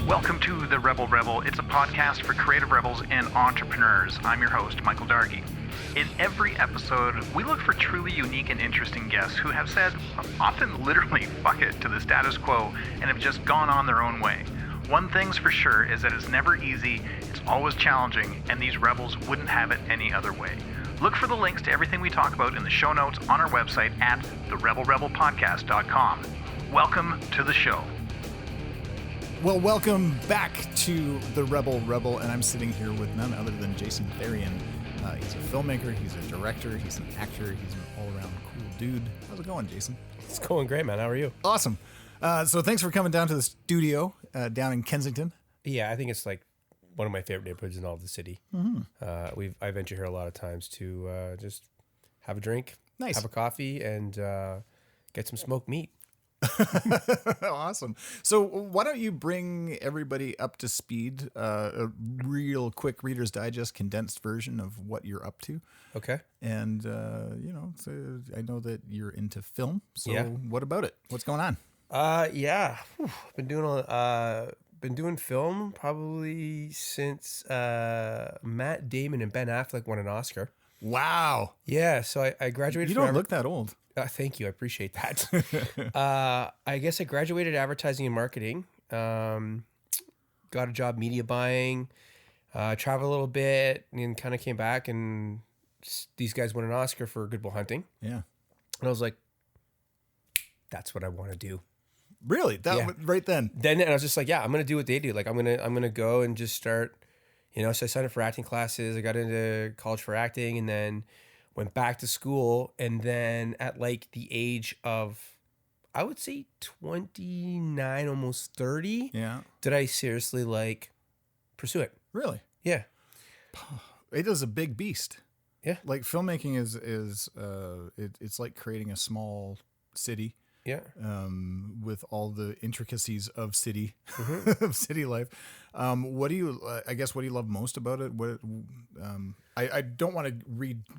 Welcome to The Rebel Rebel. It's a podcast for creative rebels and entrepreneurs. I'm your host, Michael Dargy. In every episode, we look for truly unique and interesting guests who have said, often literally, fuck it to the status quo and have just gone on their own way. One thing's for sure is that it's never easy, it's always challenging, and these rebels wouldn't have it any other way. Look for the links to everything we talk about in the show notes on our website at therebelrebelpodcast.com. Welcome to the show. Well, welcome back to The Rebel Rebel, and I'm sitting here with none other than Jayson Therrien. He's a filmmaker, he's a director, he's an actor, he's an all-around cool dude. How's it going, Jayson? It's going great, man. How are you? Awesome. So thanks for coming down to the studio down in Kensington. Yeah, I think it's like one of my favorite neighborhoods in all of the city. Mm-hmm. I venture here a lot of times to just have a drink, nice, have a coffee, and get some smoked meat. Awesome. So why don't you bring everybody up to speed, a real quick Reader's Digest condensed version of what you're up to. Okay. And, so I know that you're into film. So yeah. What about it? What's going on? Yeah. Whew. Been doing film probably since Matt Damon and Ben Affleck won an Oscar. Wow. Yeah. So I graduated. You don't look that old. Thank you. I appreciate that. I guess I graduated advertising and marketing, got a job media buying, traveled a little bit, and kind of came back, and these guys won an Oscar for Good Will Hunting. Yeah. And I was like, that's what I want to do. Really? Right then? And I was just like, yeah, I'm going to do what they do. Like, I'm going to go and just start, so I signed up for acting classes. I got into college for acting, and then went back to school, and then at like the age of, I would say 29, almost 30, did I seriously like pursue it. Really? Yeah. It is a big beast. Yeah. Like filmmaking it's like creating a small city. Yeah. With all the intricacies of city, mm-hmm. of city life. What do you love most about it? I don't want to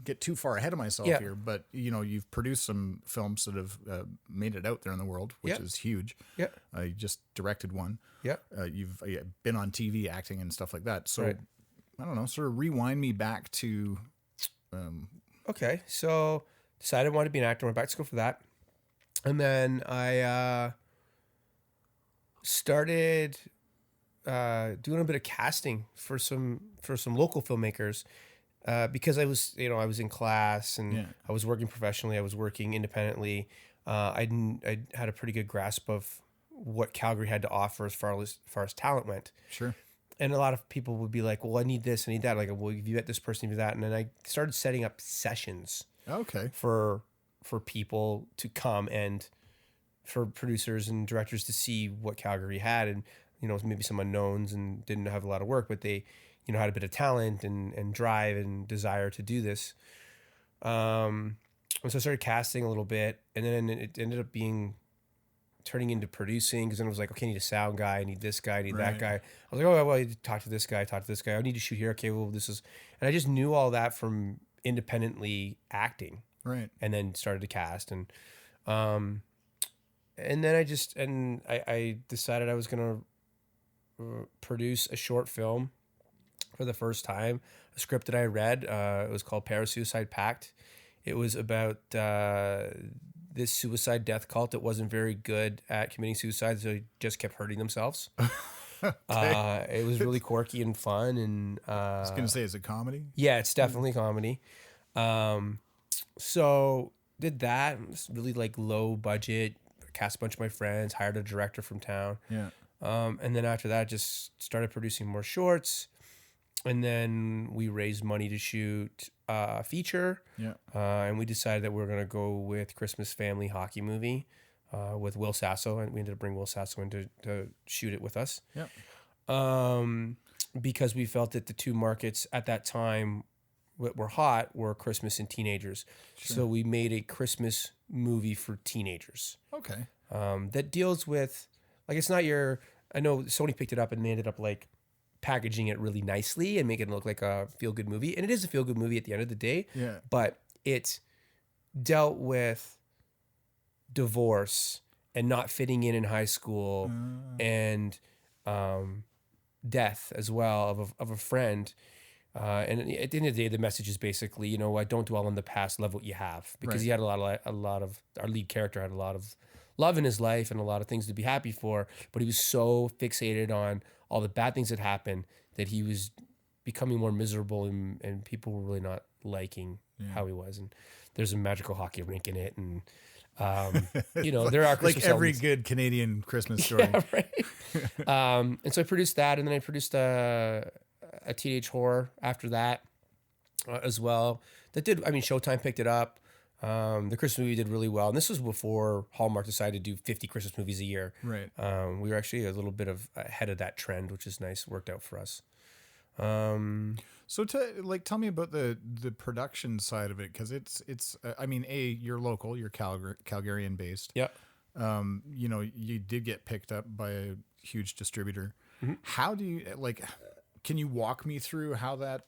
get too far ahead of myself here, but you've produced some films that have made it out there in the world, which is huge. Yeah. You just directed one. Yeah. You've been on TV acting and stuff like that. So right. I don't know, sort of rewind me back to, okay. So decided I wanted to be an actor, went back to school for that. And then I started doing a bit of casting for some local filmmakers because I was in class and I was working professionally. I was working independently. I had a pretty good grasp of what Calgary had to offer as far as talent went. Sure. And a lot of people would be like, well, I need this, I need that. Like, well, if you get this person, you do that. And then I started setting up sessions. Okay. For people to come and for producers and directors to see what Calgary had, and maybe some unknowns and didn't have a lot of work, but they had a bit of talent and drive and desire to do this. And so I started casting a little bit, and then it ended up turning into producing, because then it was like, okay, I need a sound guy, I need this guy, I need that guy. I was like, oh well, talk to this guy, I need to shoot here. Okay, well, this is, and I just knew all that from independently acting. Right. And then started to cast, and then I decided I was going to produce a short film for the first time, a script that I read. It was called Parasuicide Pact. It was about this suicide death cult that wasn't very good at committing suicide, so they just kept hurting themselves. Okay. It was really quirky and fun. And I was going to say, is it comedy? Yeah, it's definitely comedy. So did that. It was really like low budget, cast a bunch of my friends, hired a director from town. Yeah. And then after that, just started producing more shorts. And then we raised money to shoot a feature. Yeah. And we decided that we were going to go with Christmas family hockey movie with Will Sasso. And we ended up bringing Will Sasso in to shoot it with us. Yeah. Because we felt that the two markets at that time were hot were Christmas and teenagers. Sure. So we made a Christmas movie for teenagers. Okay. That deals with, like, it's not your, I know Sony picked it up and they ended up like packaging it really nicely and making it look like a feel-good movie. And it is a feel-good movie at the end of the day. Yeah. But it dealt with divorce and not fitting in high school and death as well of a friend. And at the end of the day, the message is basically, don't dwell on the past, love what you have, because he had a lot of our lead character had a lot of love in his life and a lot of things to be happy for, but he was so fixated on all the bad things that happened that he was becoming more miserable, and people were really not liking how he was. And there's a magical hockey rink in it, and there are Christmas like every elements. good Canadian Christmas story. Yeah, right. And so I produced that, and then I produced a teenage horror after that as well. Showtime picked it up. The Christmas movie did really well, and this was before Hallmark decided to do 50 Christmas movies a year. Right. We were actually a little bit of ahead of that trend, which is nice. Worked out for us. So tell me about the production side of it, because it's you're local, you're Calgarian based. Yeah. You did get picked up by a huge distributor. Mm-hmm. How do you can you walk me through how that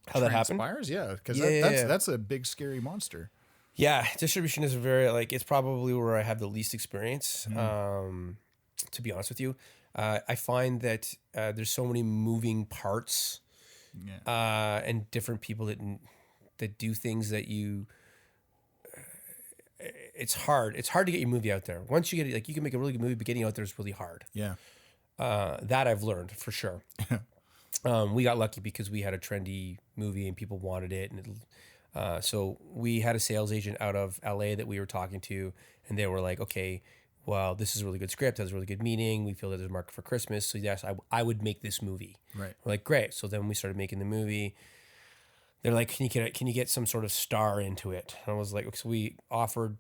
happened? Yeah, because that's a big scary monster. Yeah, distribution is it's probably where I have the least experience. To be honest with you, I find that there's so many moving parts, and different people that do things that you. It's hard. It's hard to get your movie out there. Once you get it, you can make a really good movie, but getting out there is really hard. Yeah, that I've learned for sure. We got lucky because we had a trendy movie and people wanted it, and so we had a sales agent out of LA that we were talking to, and they were like, "Okay, well, this is a really good script, has a really good meaning. We feel that there's a market for Christmas, so yes, I would make this movie." Right. We're like, "Great." So then we started making the movie. They're like, "Can you get some sort of star into it?" And I was like, so we offered,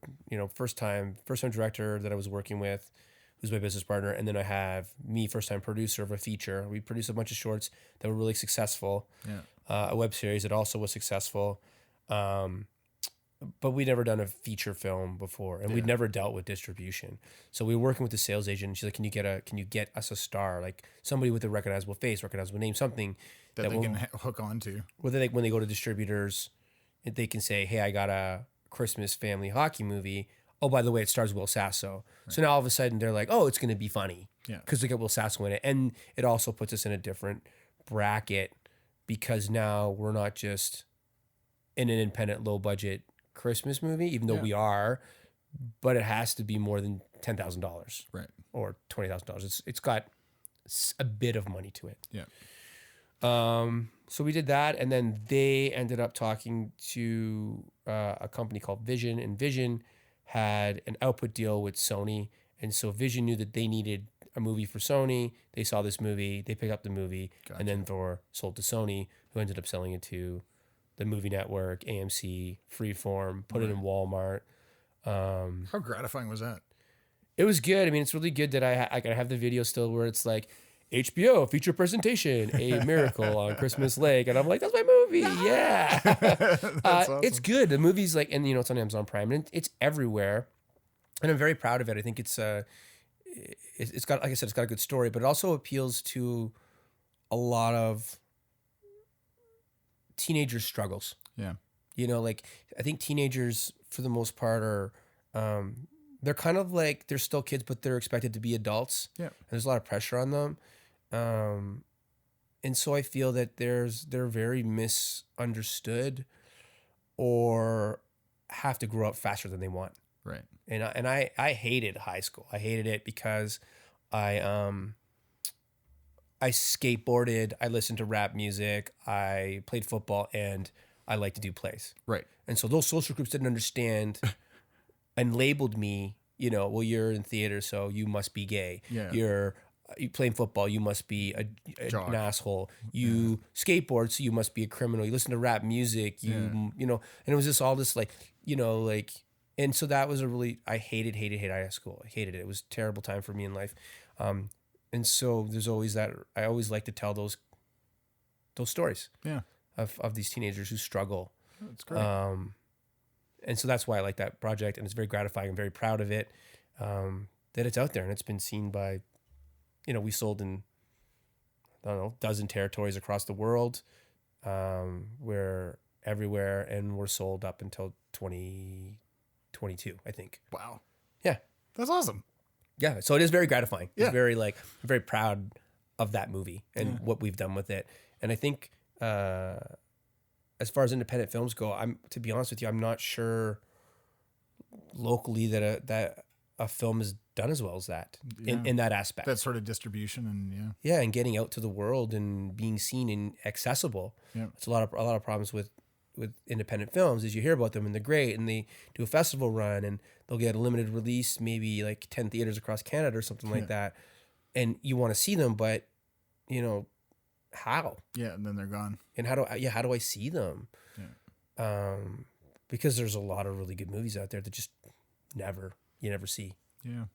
first time director that I was working with, who's my business partner, and then I have me, first time producer of a feature. We produced a bunch of shorts that were really successful. Yeah. A web series that also was successful. But we'd never done a feature film before, and we'd never dealt with distribution. So we were working with the sales agent, and she's like, "Can you get us a star, like somebody with a recognizable face, recognizable name, something that they can hook onto?" Whether when they go to distributors, they can say, "Hey, I got a Christmas family hockey movie. Oh, by the way, it stars Will Sasso." Right. So now all of a sudden they're like, "Oh, it's going to be funny." Yeah. Because they got Will Sasso in it, and it also puts us in a different bracket because now we're not just in an independent, low budget Christmas movie, even though we are, but it has to be more than $10,000, right, or $20,000. It's got a bit of money to it. Yeah. So we did that, and then they ended up talking to a company called Vision, and Vision had an output deal with Sony, and so Vision knew that they needed a movie for Sony. They saw this movie, they picked up the movie, and then sold to Sony, who ended up selling it to the Movie Network, AMC, Freeform, put it in Walmart. How gratifying was that? It was good. I mean, it's really good that I can have the video still where it's like, HBO feature presentation, A Miracle on Christmas Lake. And I'm like, that's my movie. Yeah. Awesome. It's good. The movie's and it's on Amazon Prime, and it's everywhere. And I'm very proud of it. I think it's got, like I said, it's got a good story, but it also appeals to a lot of teenagers' struggles. Yeah. I think teenagers for the most part are, they're kind of they're still kids, but they're expected to be adults. Yeah. And there's a lot of pressure on them. And so I feel that they're very misunderstood or have to grow up faster than they want. Right. And I hated high school. I hated it because I skateboarded, I listened to rap music, I played football, and I like to do plays. Right. And so those social groups didn't understand and labeled me, well, you're in theater, so you must be gay. Yeah. You playing football, you must be an asshole. You skateboard, so you must be a criminal. You listen to rap music, and it was just all this and so that was I hated high school. I hated it. It was a terrible time for me in life. And so there's always that. I always like to tell those stories. Yeah. Of these teenagers who struggle. That's great. And so that's why I like that project, and it's very gratifying. I'm very proud of it, that it's out there and it's been seen by, we sold in, I don't know, dozen territories across the world. We're everywhere, and we're sold up until 2022, I think. Wow. Yeah. That's awesome. Yeah. So it is very gratifying. Yeah. It's very I'm very proud of that movie and what we've done with it. And I think as far as independent films go, to be honest with you, I'm not sure locally that a film is done as well as that in that aspect. That sort of distribution and and getting out to the world and being seen and accessible. Yeah. It's a lot of problems with independent films is you hear about them and they're great and they do a festival run and they'll get a limited release, maybe like 10 theaters across Canada or something like that. And you want to see them, but how? Yeah. And then they're gone. And how do I see them? Yeah. Because there's a lot of really good movies out there that just you never see. Yeah.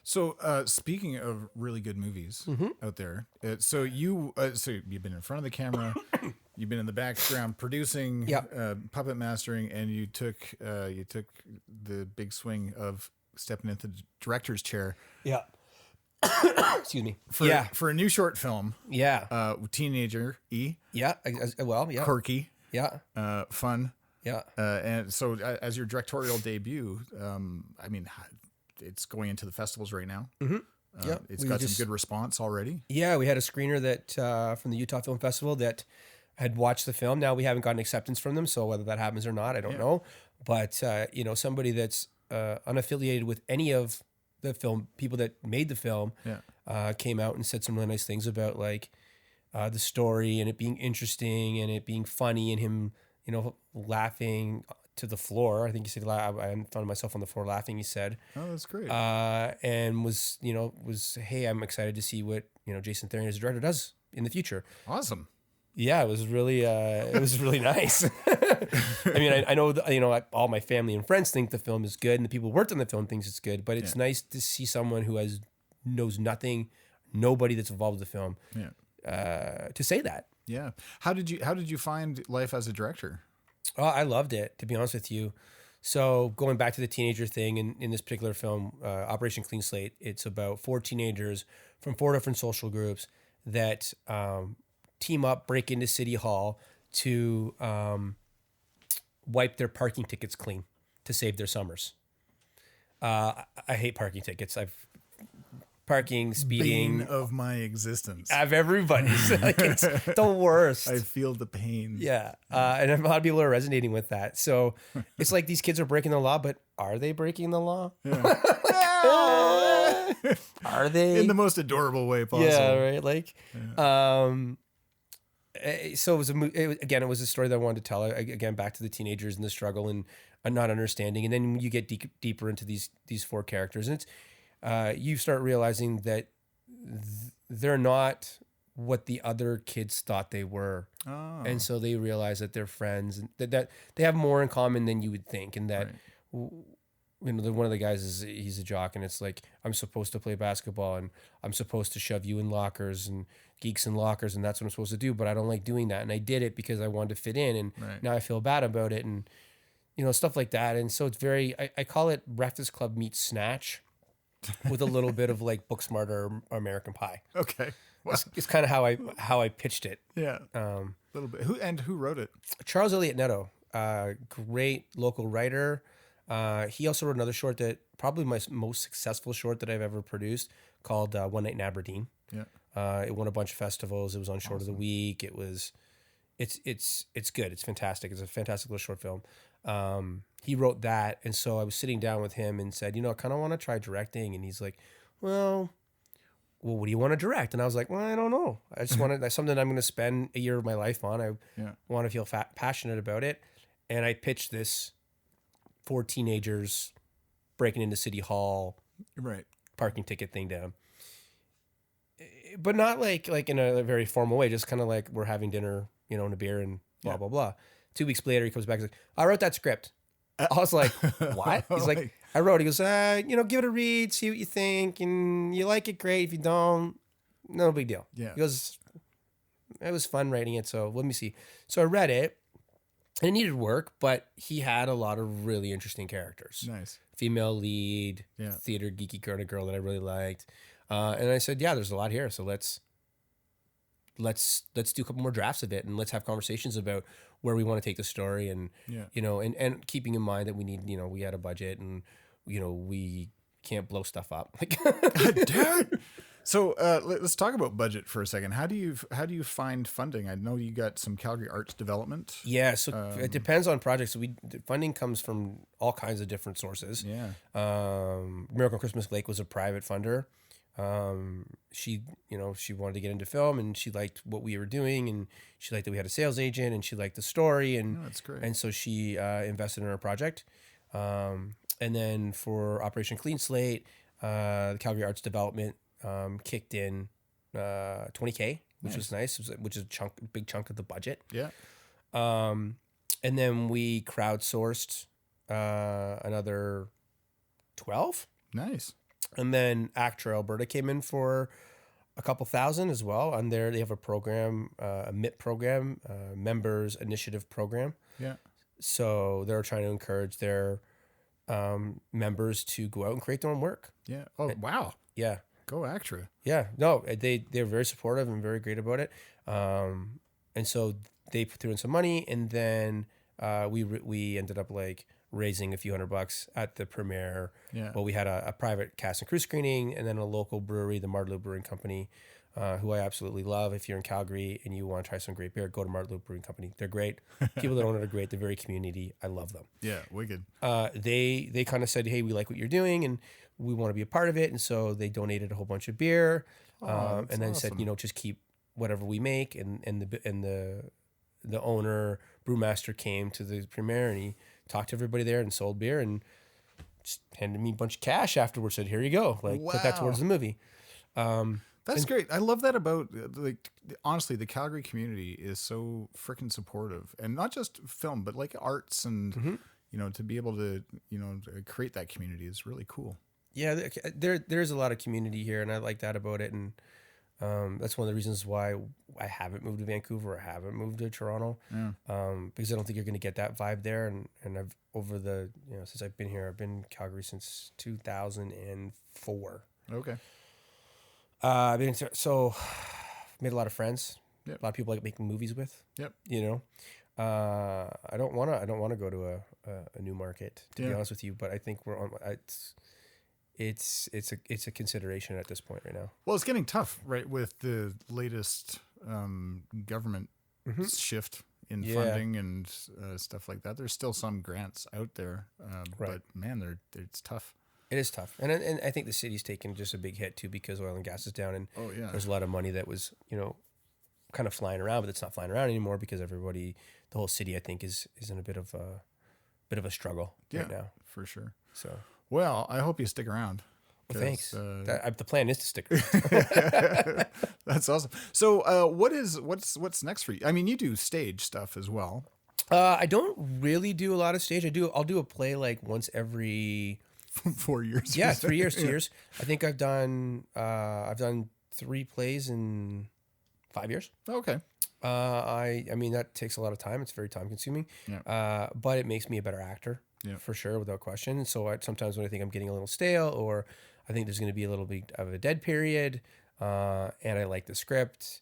So speaking of really good movies out there, so you've been in front of the camera, you've been in the background producing, puppet mastering, and you took the big swing of stepping into the director's chair. Yeah. Excuse me. For a new short film. Yeah. Teenager E. Yeah. Yeah. Quirky. Yeah. Fun. Yeah. And so as your directorial debut, I mean, it's going into the festivals right now. Mm-hmm. It's got some good response already. Yeah, we had a screener that from the Utah Film Festival that had watched the film. Now we haven't gotten acceptance from them, so whether that happens or not, I don't know. But somebody that's unaffiliated with any of the film people that made the film came out and said some really nice things about like the story and it being interesting and it being funny and him laughing to the floor. I think he said, I found myself on the floor laughing, he said. Oh, that's great. And was, hey, I'm excited to see what, Jayson Therrien as a director does in the future. Awesome. Yeah, it was really nice. I mean, I know, all my family and friends think the film is good and the people who worked on the film thinks it's good, but it's nice to see someone who knows nothing, nobody that's involved with the film, to say that. Yeah. How did you find life as a director? Oh, I loved it, to be honest with you. So going back to the teenager thing, in this particular film, Operation Clean Slate, it's about 4 teenagers from 4 different social groups that team up, break into City Hall to wipe their parking tickets clean to save their summers. I hate parking tickets. Parking, speeding. Bane of my existence. Of everybody's. Like, it's the worst. I feel the pain. Yeah. And a lot of people are resonating with that. So it's like these kids are breaking the law, but are they breaking the law? Yeah. Are they? In the most adorable way possible. Yeah, right. Like, so it was a story that I wanted to tell. Again, back to the teenagers and the struggle and not understanding. And then you get deeper into these 4 characters, and it's you start realizing that they're not what the other kids thought they were. Oh. And so they realize that they're friends and that they have more in common than you would think. And that, one of the guys he's a jock and it's like, I'm supposed to play basketball and I'm supposed to shove you in lockers and geeks in lockers. And that's what I'm supposed to do. But I don't like doing that. And I did it because I wanted to fit in. And now I feel bad about it. And, stuff like that. And so it's very, I call it Breakfast Club meets Snatch. With a little bit of like Booksmart or American Pie. Okay, well, it's kind of how I pitched it. Yeah, a little bit. Who wrote it? Charles Elliott Neto, great local writer. He also wrote another short that probably my most successful short that I've ever produced called One Night in Aberdeen. Yeah, it won a bunch of festivals. It was on Short of the Week. It's good. It's fantastic. It's a fantastic little short film. He wrote that, and so I was sitting down with him and said, I kind of want to try directing, and he's like, well, what do you want to direct? And I was like, well, I don't know. I just want to, that's something I'm going to spend a year of my life on. I want to feel passionate about it. And I pitched this 4 teenagers breaking into City Hall, parking ticket thing down. But not like in a very formal way, just kind of like we're having dinner, and a beer and blah, blah, blah. 2 weeks later, he comes back and he's like, I wrote that script. I was like, what? He's like, I wrote it. He goes, give it a read, see what you think. And you like it, great. If you don't, no big deal. Yeah. He goes, it was fun writing it. So let me see. So I read it. And it needed work, but he had a lot of really interesting characters. Nice. Female lead, theater geeky kind of girl that I really liked. And I said, there's a lot here. So let's do a couple more drafts of it and let's have conversations about where we want to take the story and and keeping in mind that we need, we had a budget and we can't blow stuff up. Like Dad, So let's talk about budget for a second. How do you find funding? I know you got some Calgary Arts Development. Yeah, so it depends on projects. The funding comes from all kinds of different sources. Yeah. Miracle on Christmas Lake was a private funder. She wanted to get into film, and she liked what we were doing, and she liked that we had a sales agent, and she liked the story, and that's great. And so she invested in our project. And then for Operation Clean Slate, the Calgary Arts Development kicked in $20K, which was nice, which is a big chunk of the budget. Yeah. And then we crowdsourced another 12. Nice. And then Actra Alberta came in for a couple thousand as well. On there, they have a program, a MIP program, Members Initiative Program. Yeah. So they're trying to encourage their members to go out and create their own work. Yeah. Oh, wow. Yeah. Go Actra. Yeah. No, they're very supportive and very great about it. And so they threw in some money, and then we ended up like raising a few $100 at the premiere. Yeah. Well, we had a private cast and crew screening, and then a local brewery, the Martelou Brewing Company, who I absolutely love. If you're in Calgary and you want to try some great beer, go to Martelou Brewing Company. They're great. People that own it are great. They're very community. I love them. Yeah, wicked. They kind of said, hey, we like what you're doing, and we want to be a part of it. And so they donated a whole bunch of beer, and then said, just keep whatever we make. And the owner, brewmaster, came to the premiere, and he talked to everybody there and sold beer, and just handed me a bunch of cash afterwards. Said, here you go. Put that towards the movie. That's great. I love that about, honestly, the Calgary community is so freaking supportive, and not just film, but like arts, and to be able to to create that community is really cool. Yeah, there's a lot of community here, and I like that about it, and that's one of the reasons why I haven't moved to Vancouver, or haven't moved to Toronto, because I don't think you're going to get that vibe there, and I've since I've been here, I've been in Calgary since 2004. Okay. So made a lot of friends. Yep. A lot of people I like making movies with. Yep. I don't want to go to a new market, to be honest with you, but I think we're on. It's a consideration at this point right now. Well, it's getting tough, right, with the latest government shift in funding and stuff like that. There's still some grants out there, but man, it's tough. It is tough, and I think the city's taken just a big hit too, because oil and gas is down, and there's a lot of money that was kind of flying around, but it's not flying around anymore because the whole city, I think, is in a bit of a struggle right now. For sure. So, well, I hope you stick around. Well, thanks. The plan is to stick around. That's awesome. So, what's next for you? I mean, you do stage stuff as well. I don't really do a lot of stage. I'll do a play like once every 4 years. Yeah, 3 years, 2 years. I think I've done 3 plays in 5 years. Okay. I mean that takes a lot of time. It's very time consuming. Yeah. But it makes me a better actor. Yeah. For sure, without question. So sometimes when I think I'm getting a little stale, or I think there's going to be a little bit of a dead period, and I like the script,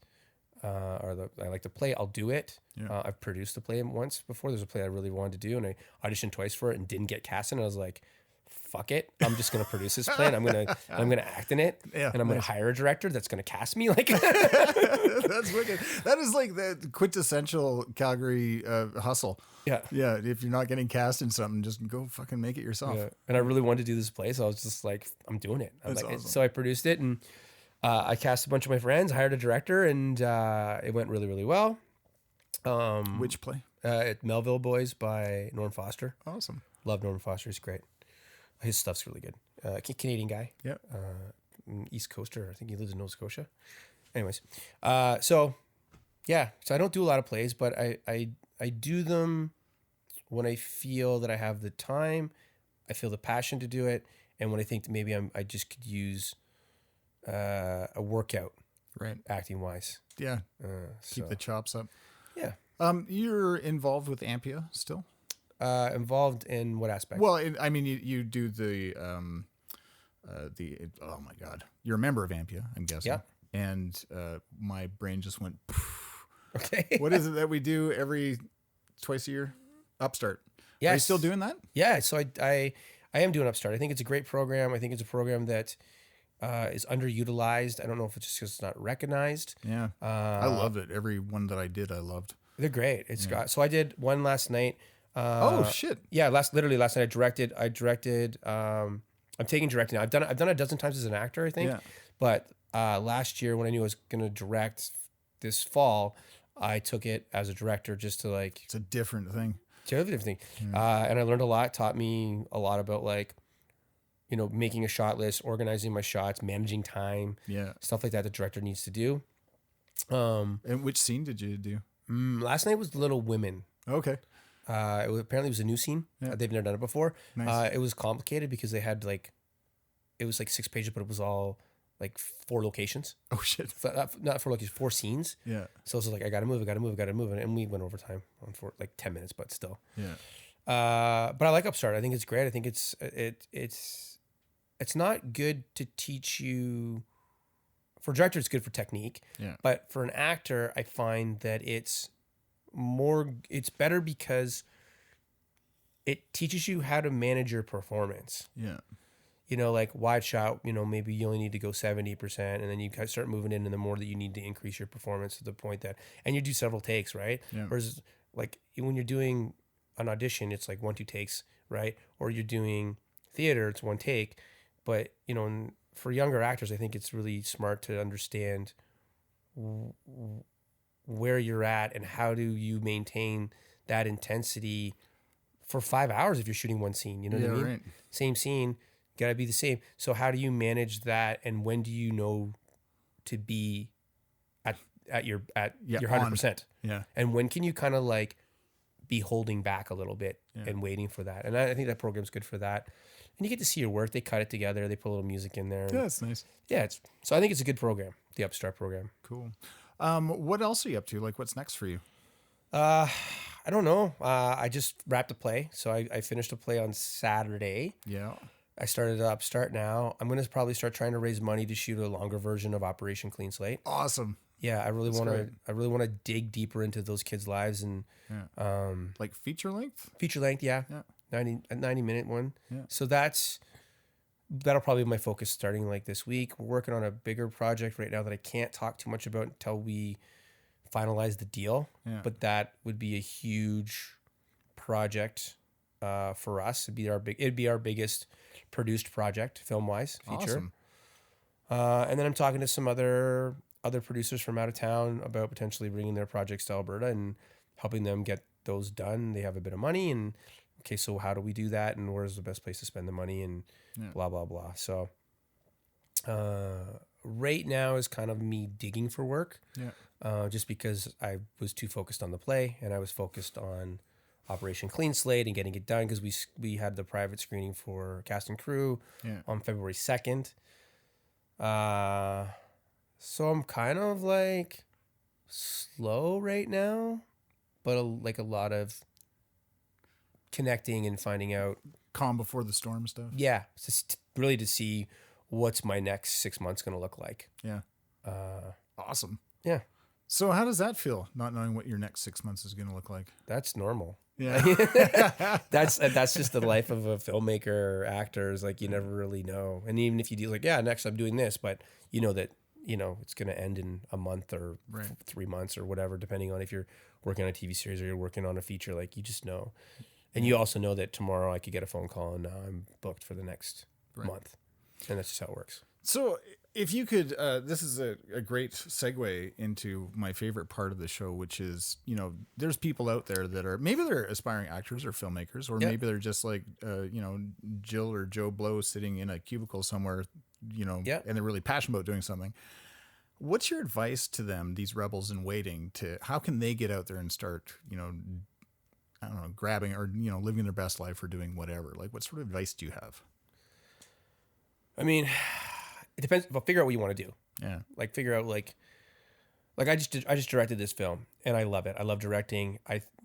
I like the play, I'll do it. Yeah. I've produced the play once before. There's a play I really wanted to do, and I auditioned twice for it and didn't get cast in. I was like, fuck it, I'm just gonna produce this play, and I'm gonna act in it, and I'm gonna hire a director that's gonna cast me. Like that's wicked. That is like the quintessential Calgary hustle. Yeah, yeah. If you're not getting cast in something, just go fucking make it yourself. Yeah. And I really wanted to do this play, so I was just like, I'm doing it. Awesome. So I produced it, and I cast a bunch of my friends, hired a director, and it went really, really well. Which play? Melville Boys by Norm Foster. Awesome. Love Norm Foster. He's great. His stuff's really good. Canadian guy. Yeah. East Coaster. I think he lives in Nova Scotia. Anyways, so I don't do a lot of plays, but I do them when I feel that I have the time, I feel the passion to do it, and when I think that maybe I just could use a workout, right, acting wise. Yeah. Keep the chops up. Yeah. You're involved with Ampia still? Involved in what aspect? Well, I mean, you do the oh my God, you're a member of Ampia, I'm guessing. Yeah. And my brain just went, poof. Okay. What is it that we do twice a year? Upstart. Yes. Are you still doing that? Yeah. So I am doing Upstart. I think it's a great program. I think it's a program that is underutilized. I don't know if it's just because it's not recognized. Yeah. I loved it. Every one that I did, I loved. They're great. It's got, so I did one last night. Oh shit. Yeah, literally last night I directed. I'm taking directing. I've done it a dozen times as an actor, I think. Yeah. But last year when I knew I was going to direct this fall, I took it as a director just to like. It's a different thing. Totally different thing. And I learned a lot. Taught me a lot about like, you know, making a shot list, organizing my shots, managing time. Yeah. Stuff like that the director needs to do. And which scene did you do? Last night was Little Women. Okay. Apparently it was a new scene. Yeah. They've never done it before. Nice. It was complicated because they had like, it was like 6 pages, but it was all like 4 locations. Oh shit. Not 4 locations, 4 scenes. Yeah. So it was like, I got to move. And we went over time for like 10 minutes, but still. Yeah. But I like Upstart. I think it's great. I think it's not good to teach you. For a director, it's good for technique. Yeah. But for an actor, I find that it's better because it teaches you how to manage your performance. Yeah. You know, like wide shot, you know, maybe you only need to go 70%, and then you start moving in, and the more that you need to increase your performance to the point that, and you do several takes, right? Yeah. Whereas like when you're doing an audition, it's like 1-2 takes, right? Or you're doing theater, it's 1 take. But, you know, for younger actors, I think it's really smart to understand where you're at and how do you maintain that intensity for 5 hours if you're shooting one scene. You know what I mean? Right. Same scene, gotta be the same. So how do you manage that, and when do you know to be at your 100%? Yeah. And when can you kind of like be holding back a little bit and waiting for that? And I think that program's good for that. And you get to see your work. They cut it together. They put a little music in there. Yeah, that's nice. Yeah, so I think it's a good program, the Upstart program. Cool. What else are you up to? Like, what's next for you? I don't know. I just wrapped a play. So I finished a play on Saturday. Yeah. I started Upstart now. I'm going to probably start trying to raise money to shoot a longer version of Operation Clean Slate. Awesome. Yeah, I really want to dig deeper into those kids' lives and like feature length? Feature length, yeah. 90-minute one. Yeah. So that'll probably be my focus starting like this week. We're working on a bigger project right now that I can't talk too much about until we finalize the deal. Yeah. But that would be a huge project for us. It'd be our biggest produced project, film-wise, feature. Awesome. And then I'm talking to some other producers from out of town about potentially bringing their projects to Alberta and helping them get those done. They have a bit of money, and okay, so how do we do that, and where's the best place to spend the money, and blah, blah, blah. So right now is kind of me digging for work, just because I was too focused on the play, and I was focused on Operation Clean Slate and getting it done, because we had the private screening for cast and crew on February 2nd. So I'm kind of like slow right now, but a lot of connecting and finding out. Calm before the storm stuff. Yeah. Just really to see what's my next 6 months going to look like. Yeah. Awesome. Yeah. So how does that feel, not knowing what your next 6 months is going to look like? That's normal. Yeah. That's just the life of a filmmaker or actor, is like, you never really know. And even if you do like, next I'm doing this, but you know that, it's going to end in a month or 3 months or whatever, depending on if you're working on a TV series or you're working on a feature, like you just know. And you also know that tomorrow I could get a phone call and now I'm booked for the next month. And that's just how it works. So if you could, this is a great segue into my favorite part of the show, which is, there's people out there that are, maybe they're aspiring actors or filmmakers, or maybe they're just like, Jill or Joe Blow sitting in a cubicle somewhere, and they're really passionate about doing something. What's your advice to them, these rebels in waiting, how can they get out there and start, I don't know, grabbing or, living their best life or doing whatever? Like, what sort of advice do you have? I mean, it depends. But figure out what you want to do. Yeah. Like figure out like I just directed this film and I love it. I love directing.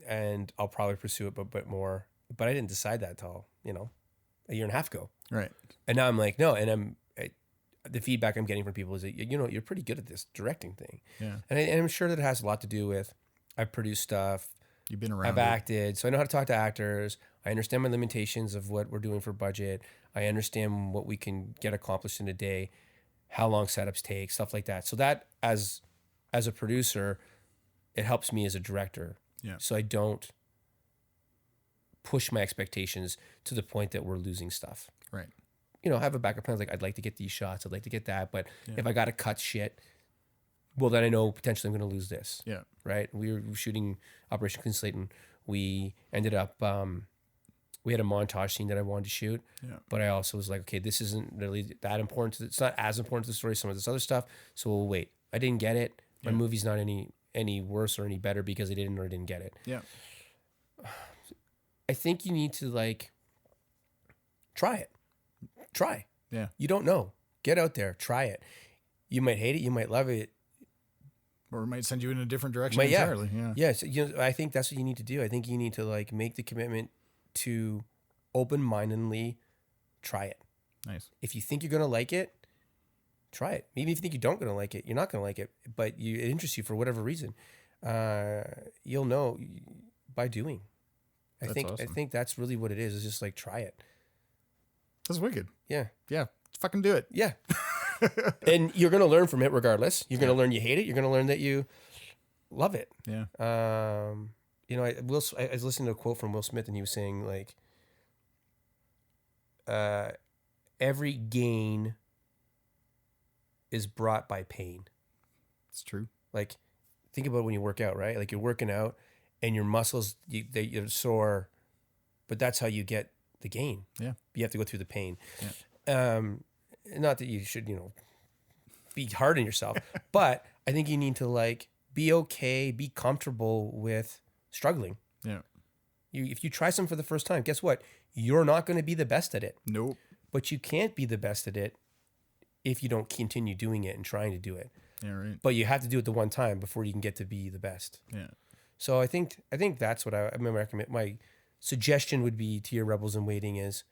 And I'll probably pursue it a bit more. But I didn't decide that till, a year and a half ago. Right. And now I'm like, no. And the feedback I'm getting from people is that, you're pretty good at this directing thing. Yeah. And I'm sure that it has a lot to do with, I've produced stuff. You've been around. I've acted. So I know how to talk to actors. I understand my limitations of what we're doing for budget. I understand what we can get accomplished in a day. how long setups take, stuff like that. So that as a producer, it helps me as a director. Yeah. So I don't push my expectations to the point that we're losing stuff. Right. You know, have a backup plan. Like, I'd like to get these shots. I'd like to get that. But Yeah. if I got to cut shit, well, then I know potentially I'm going to lose this. Yeah. Right. We were shooting Operation Clean Slate, and we ended up, we had a montage scene that I wanted to shoot. Yeah. But I also was like, okay, this isn't really that important. It's not as important to the story as some of this other stuff. So we'll wait. I didn't get it. My movie's not any worse or any better because I didn't get it. Yeah. I think you need to like try it. Try. Yeah. You don't know. Get out there. Try it. You might hate it. You might love it. Or it might send you in a different direction entirely. Yeah. Yes. You know, I think that's what you need to do. I think you need to like make the commitment to open-mindedly try it. Nice. If you think you're gonna like it, try it. Maybe if you think you don't gonna like it, you're not gonna like it, but it interests you for whatever reason. You'll know by doing. I think that's really what it is. It's just like try it. That's wicked. Yeah. Yeah. Fucking do it. Yeah. And you're gonna learn from it regardless. You're gonna learn you hate it. You're gonna learn that you love it. Yeah. You know, I was listening to a quote from Will Smith, and he was saying like, every gain is brought by pain. It's true. Like, think about when you work out, right? Like, you're working out and your muscles, you're sore, but that's how you get the gain. Yeah. You have to go through the pain. Yeah. Not that you should, you know, be hard on yourself, but I think you need to like be okay, be comfortable with struggling. Yeah. If you try something for the first time, guess what? You're not going to be the best at it. Nope. But you can't be the best at it if you don't continue doing it and trying to do it. Yeah, right. But you have to do it the one time before you can get to be the best. Yeah. So I think that's what I recommend. My suggestion would be to your rebels in waiting is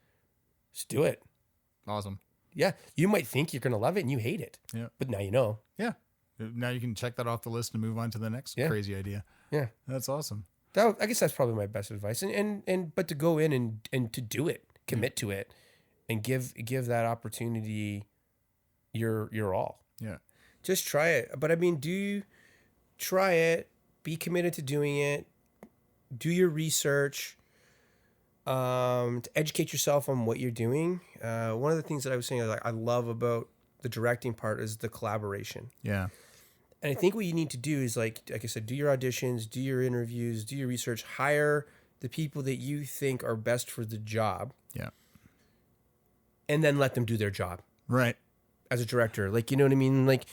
just do it. Awesome. Yeah. You might think you're going to love it and you hate it. Yeah. But now you know. Yeah. Now you can check that off the list and move on to the next crazy idea. Yeah. That's awesome. I guess that's probably my best advice. But to go in and to do it, commit to it, and give that opportunity your all. Yeah. Just try it. But I mean, try it, be committed to doing it, do your research, to educate yourself on what you're doing. One of the things that I was saying, like, I love about the directing part is the collaboration. Yeah. And I think what you need to do is like I said, do your auditions, do your interviews, do your research, hire the people that you think are best for the job. Yeah. And then let them do their job. Right. As a director. Like, you know what I mean? Like,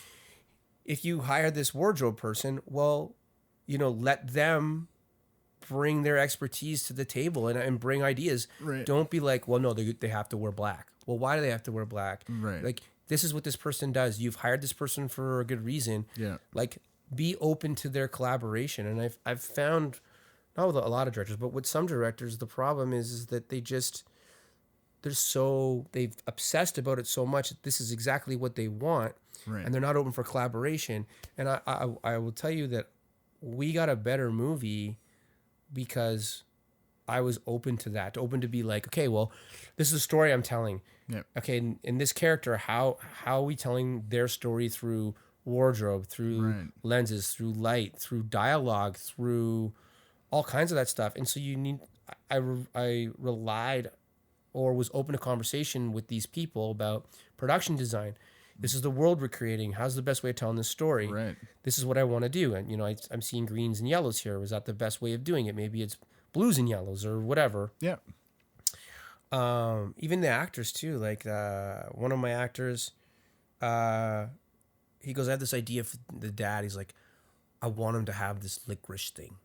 if you hire this wardrobe person, well, you know, let them bring their expertise to the table and bring ideas. Right. Don't be like, well, no, they have to wear black. Well, why do they have to wear black? Right. Like, this is what this person does. You've hired this person for a good reason. Yeah. Like, be open to their collaboration. And I've found, not with a lot of directors, but with some directors, the problem is that they've obsessed about it so much that this is exactly what they want. Right. And they're not open for collaboration. And I will tell you that we got a better movie because I was open to that, open to be like, okay, well, this is a story I'm telling. Yeah. Okay, in this character, how are we telling their story through wardrobe, through lenses, through light, through dialogue, through all kinds of that stuff. And so I relied or was open to conversation with these people about production design. This is the world we're creating. How's the best way of telling this story? Right. This is what I want to do. And, you know, I'm seeing greens and yellows here. Was that the best way of doing it? Maybe it's blues and yellows or whatever. Yeah. Even the actors too. Like one of my actors, he goes, I have this idea for the dad. He's like, I want him to have this licorice thing.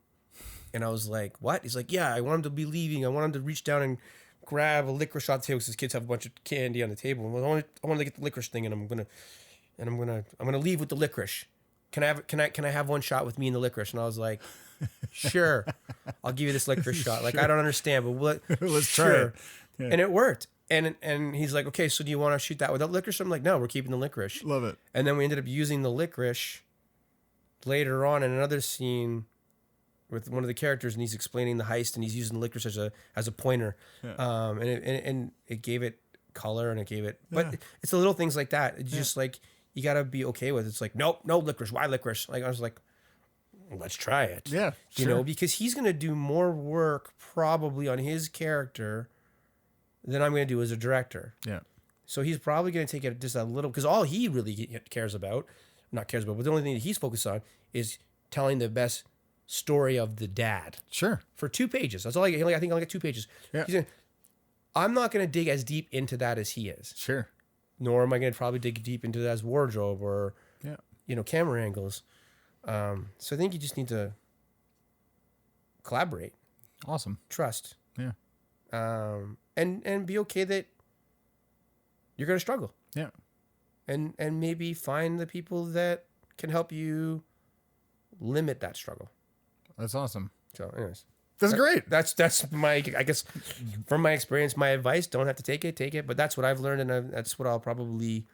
And I was like, what? He's like, yeah, I want him to be leaving. I want him to reach down and grab a licorice off the table because his kids have a bunch of candy on the table. And I want to get the licorice thing, and I'm gonna leave with the licorice. Can I have one shot with me and the licorice? And I was like, sure, I'll give you this licorice shot. Like, I don't understand, but let's try it. Yeah. And it worked. And he's like, okay, so do you want to shoot that without licorice? I'm like, no, we're keeping the licorice. Love it. And then we ended up using the licorice later on in another scene with one of the characters, and he's explaining the heist, and he's using the licorice as a pointer. Yeah. And it gave it color, and it gave it. But it's the little things like that. It's just like you got to be okay with. It's like, nope, no licorice. Why licorice? Like, I was like, let's try it. Yeah, you know, because he's going to do more work probably on his character than I'm going to do as a director. Yeah. So he's probably going to take it just a little, because all he really cares about, but the only thing that he's focused on is telling the best story of the dad. Sure. For 2 pages. That's all I think I'll get 2 pages. Yeah. I'm not going to dig as deep into that as he is. Sure. Nor am I going to probably dig deep into that as wardrobe or, camera angles. So I think you just need to collaborate. Awesome. Trust. Yeah. And be okay that you're going to struggle. Yeah. And maybe find the people that can help you limit that struggle. That's awesome. So anyways. That's great. That's my, I guess, from my experience, my advice. Don't have to take it. But that's what I've learned, and that's what I'll probably,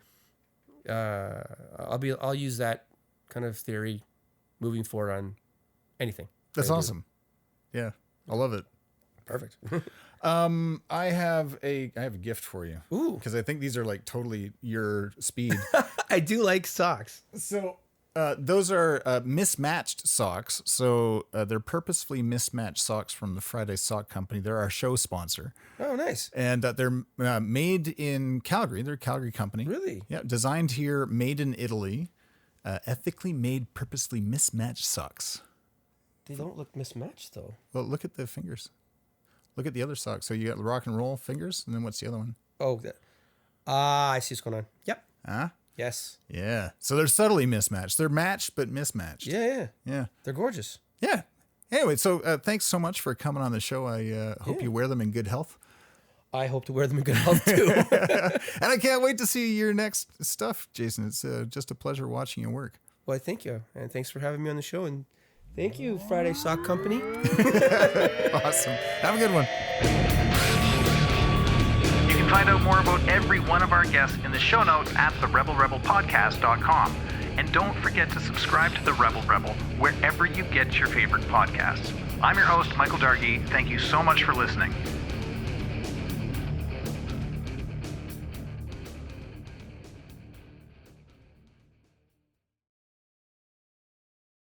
I'll use that kind of theory moving forward on anything. That's awesome. Yeah, I love it. Perfect. I have a gift for you. Ooh, because I think these are like totally your speed. I do like socks. So. Those are mismatched socks. So they're purposefully mismatched socks from the Friday Sock Company. They're our show sponsor. Oh, nice. And they're made in Calgary. They're a Calgary company. Really? Yeah. Designed here, made in Italy. Ethically made, purposely mismatched socks. They don't look mismatched, though. Well, look at the fingers. Look at the other socks. So you got the rock and roll fingers, and then what's the other one? Oh, I see what's going on. Yep. Huh? Yes. Yeah. So they're subtly mismatched. They're matched, but mismatched. Yeah. Yeah. They're gorgeous. Yeah. Anyway, so thanks so much for coming on the show. I hope you wear them in good health. I hope to wear them in good health, too. And I can't wait to see your next stuff, Jayson. It's just a pleasure watching your work. Well, thank you. And thanks for having me on the show. And thank you, Friday Sock Company. Awesome. Have a good one. You can find out more about every one of our guests in the show notes at therebelrebelpodcast.com. And don't forget to subscribe to The Rebel Rebel wherever you get your favorite podcasts. I'm your host, Michael Dargy. Thank you so much for listening.